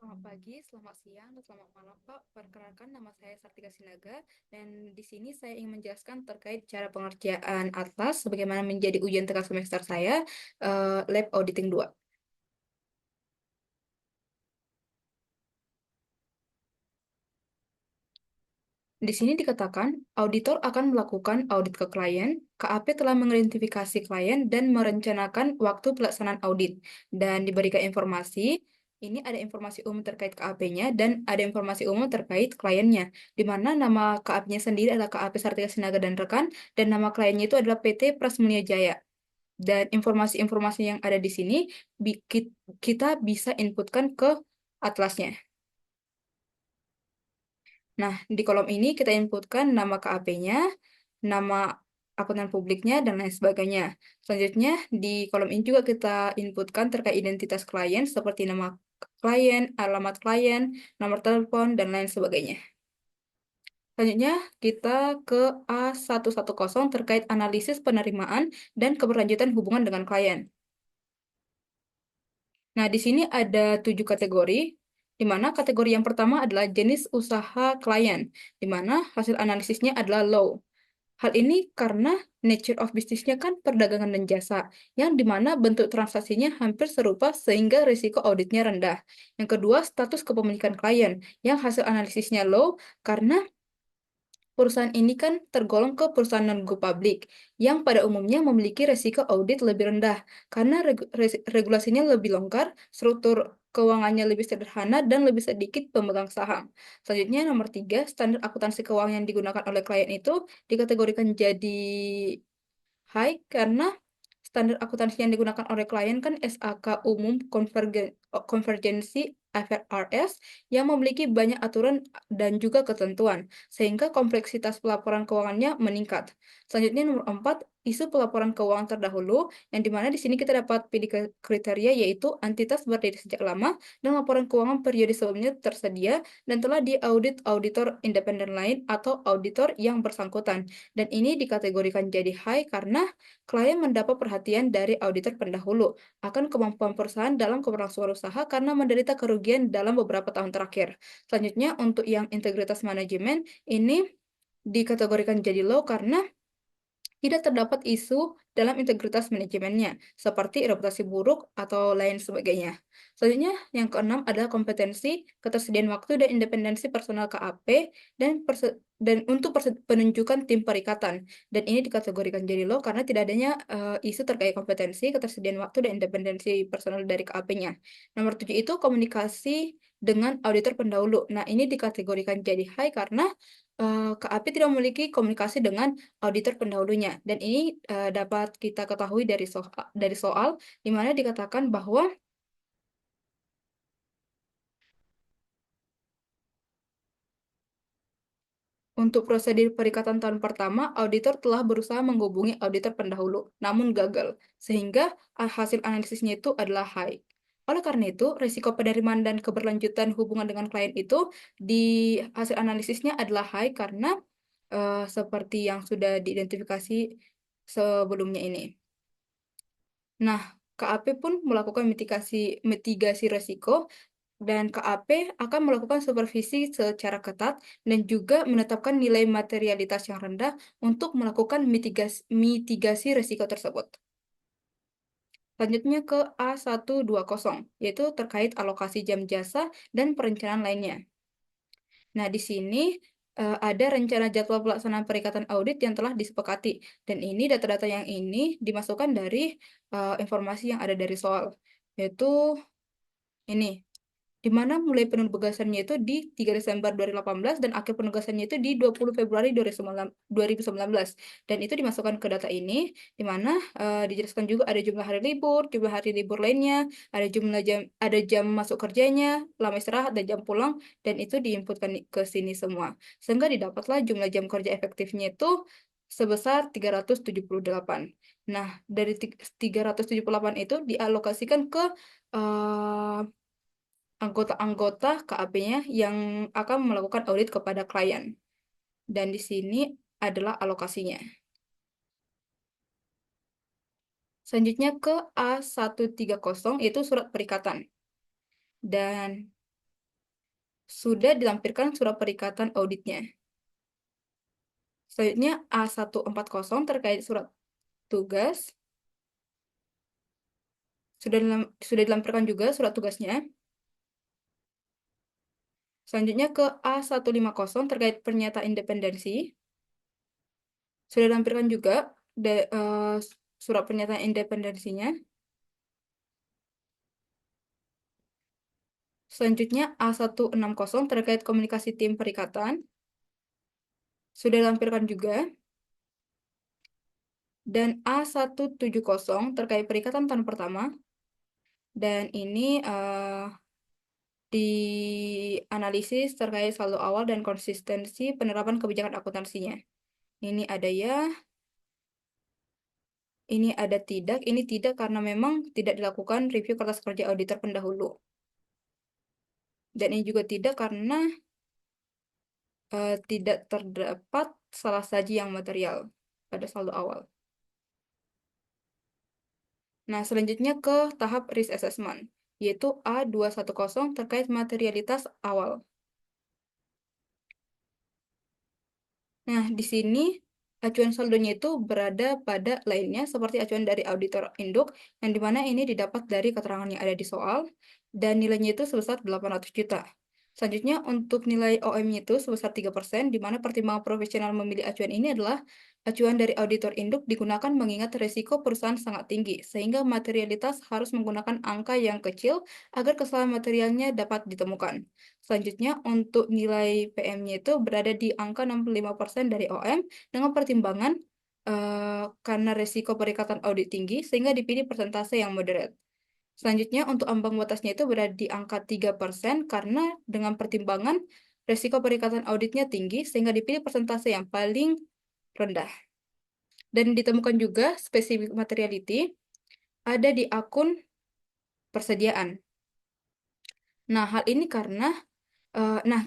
Selamat pagi, selamat siang, dan selamat malam, Pak. Perkenalkan, nama saya Sartika Sinaga, dan di sini saya ingin menjelaskan terkait cara pengerjaan atlas, sebagaimana menjadi ujian tengah semester saya, Lab Auditing 2. Di sini dikatakan, auditor akan melakukan audit ke klien, KAP telah mengidentifikasi klien dan merencanakan waktu pelaksanaan audit, dan diberikan informasi. Ini ada informasi umum terkait KAP-nya dan ada informasi umum terkait kliennya, di mana nama KAP-nya sendiri adalah KAP Sartika Sinaga dan Rekan, dan nama kliennya itu adalah PT Prasmulia Jaya. Dan informasi-informasi yang ada di sini kita bisa inputkan ke atlasnya. Nah, di kolom ini kita inputkan nama KAP-nya, nama akuntan publiknya, dan lain sebagainya. Selanjutnya, di kolom ini juga kita inputkan terkait identitas klien, seperti nama klien, alamat klien, nomor telepon, dan lain sebagainya. Selanjutnya, kita ke A110 terkait analisis penerimaan dan keberlanjutan hubungan dengan klien. Nah, di sini ada 7 kategori, di mana kategori yang pertama adalah jenis usaha klien, di mana hasil analisisnya adalah low. Hal ini karena nature of business-nya kan perdagangan dan jasa, yang dimana bentuk transaksinya hampir serupa sehingga risiko auditnya rendah. Yang kedua, status kepemilikan klien, yang hasil analisisnya low karena perusahaan ini kan tergolong ke perusahaan non-go public, yang pada umumnya memiliki resiko audit lebih rendah, karena regulasinya lebih longgar, struktur keuangannya lebih sederhana, dan lebih sedikit pemegang saham. Selanjutnya, nomor 3, standar akuntansi keuangan yang digunakan oleh klien itu dikategorikan jadi high karena standar akuntansi yang digunakan oleh klien kan SAK umum konvergensi IFRS yang memiliki banyak aturan dan juga ketentuan, sehingga kompleksitas pelaporan keuangannya meningkat. Selanjutnya nomor 4, isu pelaporan keuangan terdahulu, yang dimana di sini kita dapat pilih kriteria yaitu entitas berdiri sejak lama dan laporan keuangan periode sebelumnya tersedia dan telah diaudit auditor independen lain atau auditor yang bersangkutan. Dan ini dikategorikan jadi high karena klien mendapat perhatian dari auditor pendahulu akan kemampuan perusahaan dalam keberlangsungan usaha karena menderita kerugian dalam beberapa tahun terakhir. Selanjutnya, untuk yang integritas manajemen, ini dikategorikan jadi low karena tidak terdapat isu dalam integritas manajemennya, seperti reputasi buruk atau lain sebagainya. Selanjutnya, yang keenam adalah kompetensi, ketersediaan waktu, dan independensi personal KAP, dan untuk penunjukan tim perikatan. Dan ini dikategorikan jadi low karena tidak adanya isu terkait kompetensi, ketersediaan waktu, dan independensi personal dari KAP-nya. Nomor 7 itu komunikasi dengan auditor pendahulu. Nah, ini dikategorikan jadi high karena KAP tidak memiliki komunikasi dengan auditor pendahulunya. Dan ini dapat kita ketahui dari soal di mana dikatakan bahwa untuk prosedur perikatan tahun pertama, auditor telah berusaha menghubungi auditor pendahulu, namun gagal, sehingga hasil analisisnya itu adalah high. Oleh karena itu, risiko penerimaan dan keberlanjutan hubungan dengan klien itu di hasil analisisnya adalah high karena seperti yang sudah diidentifikasi sebelumnya ini. Nah, KAP pun melakukan mitigasi risiko dan KAP akan melakukan supervisi secara ketat dan juga menetapkan nilai materialitas yang rendah untuk melakukan mitigasi risiko tersebut. Selanjutnya ke A120, yaitu terkait alokasi jam jasa dan perencanaan lainnya. Nah, di sini ada rencana jadwal pelaksanaan perikatan audit yang telah disepakati. Dan ini data-data yang ini dimasukkan dari informasi yang ada dari soal, yaitu ini, di mana mulai penugasannya itu di 3 Desember 2018 dan akhir penugasannya itu di 20 Februari 2019. Dan itu dimasukkan ke data ini, di mana dijelaskan juga ada jumlah hari libur lainnya, ada jam masuk kerjanya, lama istirahat, dan jam pulang, dan itu diinputkan ke sini semua. Sehingga didapatlah jumlah jam kerja efektifnya itu sebesar 378. Nah, dari 378 itu dialokasikan ke eh, anggota-anggota KAP-nya yang akan melakukan audit kepada klien. Dan di sini adalah alokasinya. Selanjutnya ke A130, yaitu surat perikatan. Dan sudah dilampirkan surat perikatan auditnya. Selanjutnya A140 terkait surat tugas. Sudah dilampirkan juga surat tugasnya. Selanjutnya ke A150 terkait pernyataan independensi. Sudah dilampirkan juga surat pernyataan independensinya. Selanjutnya A160 terkait komunikasi tim perikatan. Sudah dilampirkan juga. Dan A170 terkait perikatan tahun pertama. Dan ini dianalisis terkait saldo awal dan konsistensi penerapan kebijakan akuntansinya. Ini ada ya, ini ada tidak. Ini tidak karena memang tidak dilakukan review kertas kerja auditor pendahulu. Dan ini juga tidak karena tidak terdapat salah saji yang material pada saldo awal. Nah, selanjutnya ke tahap risk assessment, yaitu A210 terkait materialitas awal. Nah, di sini acuan saldonya itu berada pada lainnya seperti acuan dari auditor induk, yang dimana ini didapat dari keterangan yang ada di soal, dan nilainya itu sebesar 800 juta. Selanjutnya, untuk nilai OM-nya itu sebesar 3%, di mana pertimbangan profesional memilih acuan ini adalah acuan dari auditor induk digunakan mengingat risiko perusahaan sangat tinggi, sehingga materialitas harus menggunakan angka yang kecil agar kesalahan materialnya dapat ditemukan. Selanjutnya, untuk nilai PM-nya itu berada di angka 65% dari OM dengan pertimbangan karena risiko perikatan audit tinggi, sehingga dipilih persentase yang moderate. Selanjutnya, untuk ambang batasnya itu berada di angka 3% karena dengan pertimbangan risiko perikatan auditnya tinggi, sehingga dipilih persentase yang paling rendah. Dan ditemukan juga spesifik materiality ada di akun persediaan. Nah, hal ini karena nah,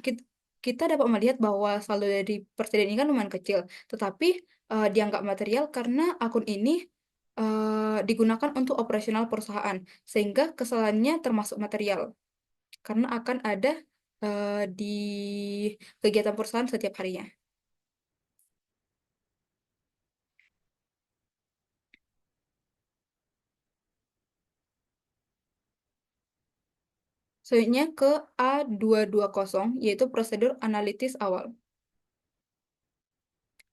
kita dapat melihat bahwa saldo dari persediaan ini kan lumayan kecil, tetapi dianggap material karena akun ini digunakan untuk operasional perusahaan, sehingga kesalahannya termasuk material, karena akan ada di kegiatan perusahaan setiap harinya. Selanjutnya ke A220, yaitu prosedur analitis awal.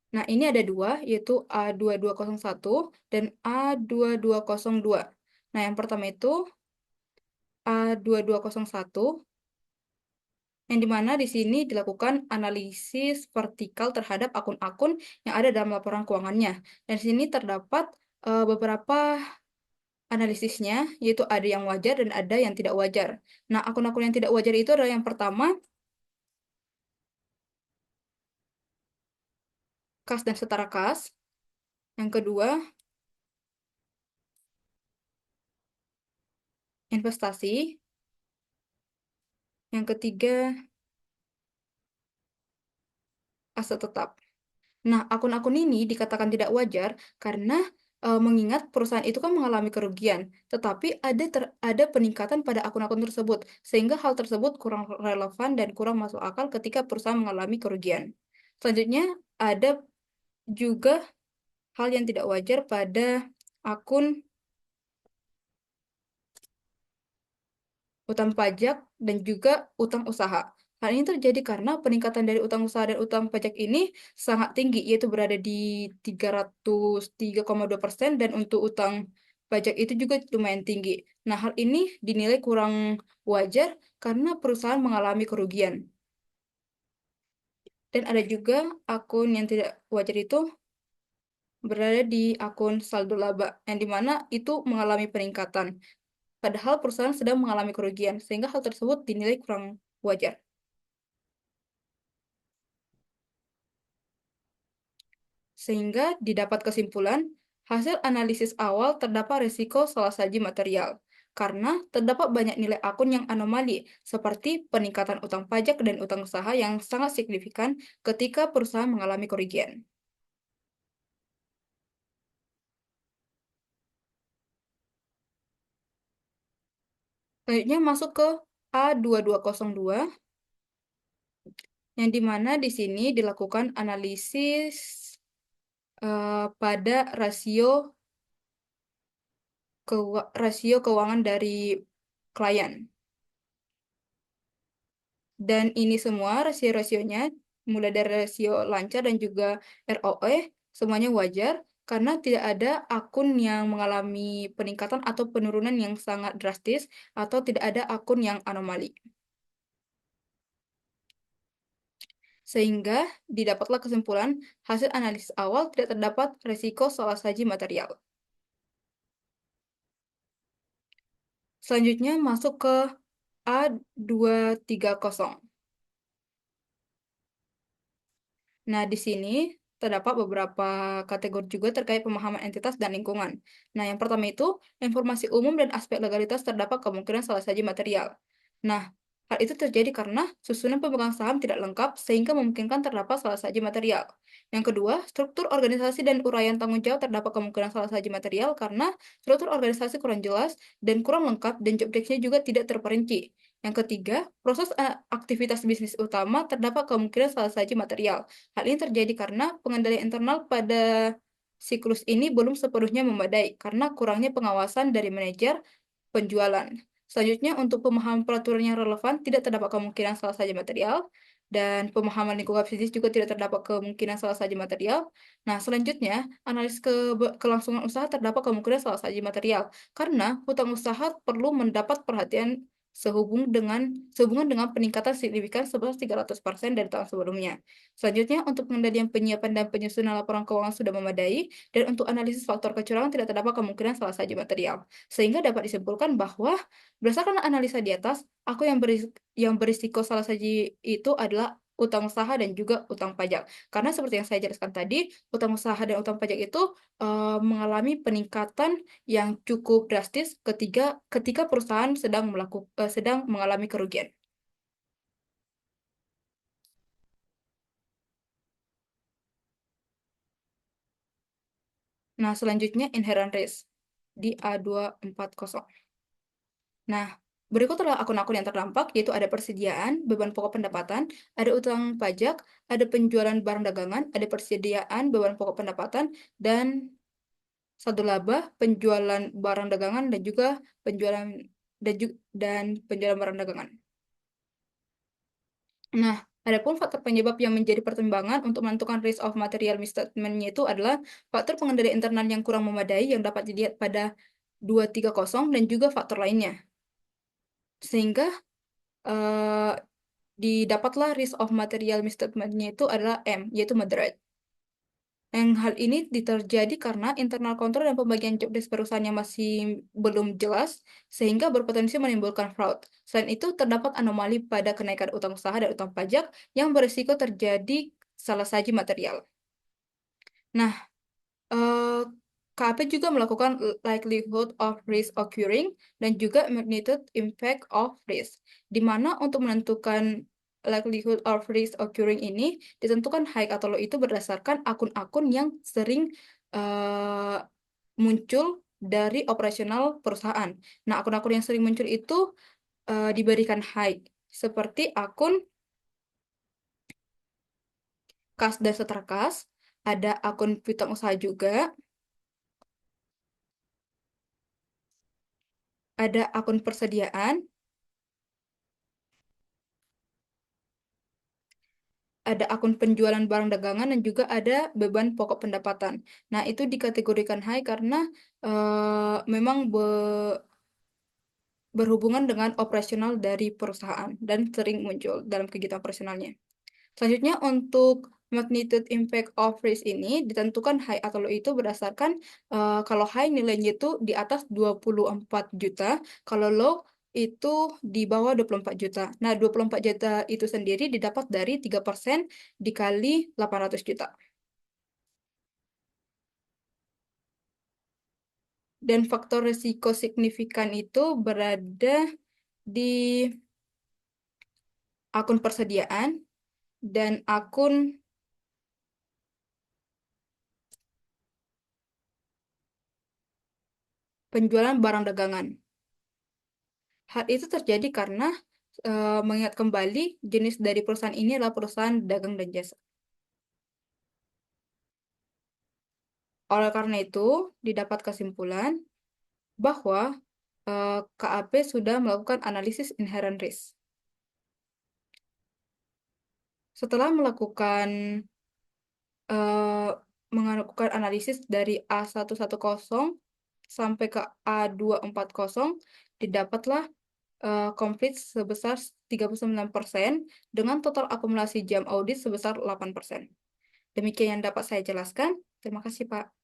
Nah, ini ada dua, yaitu A2201 dan A2202. Nah, yang pertama itu A2201, yang dimana di sini dilakukan analisis vertikal terhadap akun-akun yang ada dalam laporan keuangannya. Dan di sini terdapat beberapa analisisnya, yaitu ada yang wajar dan ada yang tidak wajar. Nah, akun-akun yang tidak wajar itu adalah yang pertama, kas dan setara kas. Yang kedua, investasi. Yang ketiga, aset tetap. Nah, akun-akun ini dikatakan tidak wajar karena mengingat perusahaan itu kan mengalami kerugian, tetapi ada peningkatan pada akun-akun tersebut, sehingga hal tersebut kurang relevan dan kurang masuk akal ketika perusahaan mengalami kerugian. Selanjutnya, ada juga hal yang tidak wajar pada akun utang pajak dan juga utang usaha. Hal ini terjadi karena peningkatan dari utang usaha dan utang pajak ini sangat tinggi, yaitu berada di 303,2%, dan untuk utang pajak itu juga lumayan tinggi. Nah, hal ini dinilai kurang wajar karena perusahaan mengalami kerugian. Dan ada juga akun yang tidak wajar itu berada di akun saldo laba, yang dimana itu mengalami peningkatan. Padahal perusahaan sedang mengalami kerugian, sehingga hal tersebut dinilai kurang wajar. Sehingga didapat kesimpulan, hasil analisis awal terdapat risiko salah saji material, karena terdapat banyak nilai akun yang anomali, seperti peningkatan utang pajak dan utang usaha yang sangat signifikan ketika perusahaan mengalami kerugian. Selanjutnya masuk ke A2202. yang dimana di sini dilakukan analisis pada rasio keuangan dari klien. Dan ini semua rasio-rasionya, mulai dari rasio lancar dan juga ROE, semuanya wajar karena tidak ada akun yang mengalami peningkatan atau penurunan yang sangat drastis atau tidak ada akun yang anomali. Sehingga didapatlah kesimpulan hasil analisis awal tidak terdapat risiko salah saji material. Selanjutnya masuk ke A230. Nah, di sini terdapat beberapa kategori juga terkait pemahaman entitas dan lingkungan. Nah, yang pertama itu, informasi umum dan aspek legalitas terdapat kemungkinan salah saji material. Nah, hal itu terjadi karena susunan pemegang saham tidak lengkap sehingga memungkinkan terdapat salah saji material. Yang kedua, struktur organisasi dan uraian tanggung jawab terdapat kemungkinan salah saji material karena struktur organisasi kurang jelas dan kurang lengkap dan job desk-nya juga tidak terperinci. Yang ketiga, proses aktivitas bisnis utama terdapat kemungkinan salah saji material. Hal ini terjadi karena pengendalian internal pada siklus ini belum sepenuhnya memadai karena kurangnya pengawasan dari manajer penjualan. Selanjutnya, untuk pemahaman peraturan yang relevan, tidak terdapat kemungkinan salah saja material, dan pemahaman lingkungan bisnis juga tidak terdapat kemungkinan salah saja material. Nah, selanjutnya, analisis kelangsungan usaha terdapat kemungkinan salah saja material, karena hutang usaha perlu mendapat perhatian sehubungan dengan peningkatan signifikan sebesar 300% dari tahun sebelumnya. Selanjutnya, untuk pengendalian penyiapan dan penyusunan laporan keuangan sudah memadai, dan untuk analisis faktor kecurangan tidak terdapat kemungkinan salah saja material. Sehingga dapat disimpulkan bahwa berdasarkan analisa di atas, yang berisiko salah saji itu adalah utang usaha dan juga utang pajak. Karena seperti yang saya jelaskan tadi, utang usaha dan utang pajak itu mengalami peningkatan yang cukup drastis ketika perusahaan sedang mengalami kerugian. Nah, selanjutnya inherent risk di A240. Nah, berikut adalah akun-akun yang terdampak, yaitu ada persediaan, beban pokok pendapatan, ada utang pajak, ada penjualan barang dagangan, ada persediaan, beban pokok pendapatan, dan satu laba, penjualan barang dagangan, dan juga penjualan dan penjualan barang dagangan. Nah, adapun faktor penyebab yang menjadi pertimbangan untuk menentukan risk of material misstatement-nya itu adalah faktor pengendali internal yang kurang memadai yang dapat dilihat pada 230 dan juga faktor lainnya. Sehingga eh, didapatlah risk of material misstatement-nya itu adalah M, yaitu moderate. Yang hal ini terjadi karena internal kontrol dan pembagian job desk perusahaan yang masih belum jelas, sehingga berpotensi menimbulkan fraud. Selain itu, terdapat anomali pada kenaikan utang usaha dan utang pajak yang berisiko terjadi salah saji material. Nah, eh, KAP juga melakukan likelihood of risk occurring dan juga magnitude impact of risk, di mana untuk menentukan likelihood of risk occurring ini ditentukan high atau low itu berdasarkan akun-akun yang sering eh, muncul dari operasional perusahaan. Nah, akun-akun yang sering muncul itu diberikan high, seperti akun kas dan setra kas, ada akun piutang usaha juga, ada akun persediaan, ada akun penjualan barang dagangan, dan juga ada beban pokok pendapatan. Nah, itu dikategorikan high karena memang berhubungan dengan operasional dari perusahaan dan sering muncul dalam kegiatan operasionalnya. Selanjutnya, untuk magnitude impact of risk ini ditentukan high atau low itu berdasarkan kalau high nilainya itu di atas 24 juta, kalau low itu di bawah 24 juta. Nah, 24 juta itu sendiri didapat dari 3% dikali 800 juta. Dan faktor risiko signifikan itu berada di akun persediaan dan akun penjualan barang dagangan. Hal itu terjadi karena mengingat kembali jenis dari perusahaan ini adalah perusahaan dagang dan jasa. Oleh karena itu, didapat kesimpulan bahwa KAP sudah melakukan analisis inherent risk. Setelah eh, melakukan analisis dari A110 sampai ke A240, didapatlah komplit sebesar 39% dengan total akumulasi jam audit sebesar 8%. Demikian yang dapat saya jelaskan. Terima kasih, Pak.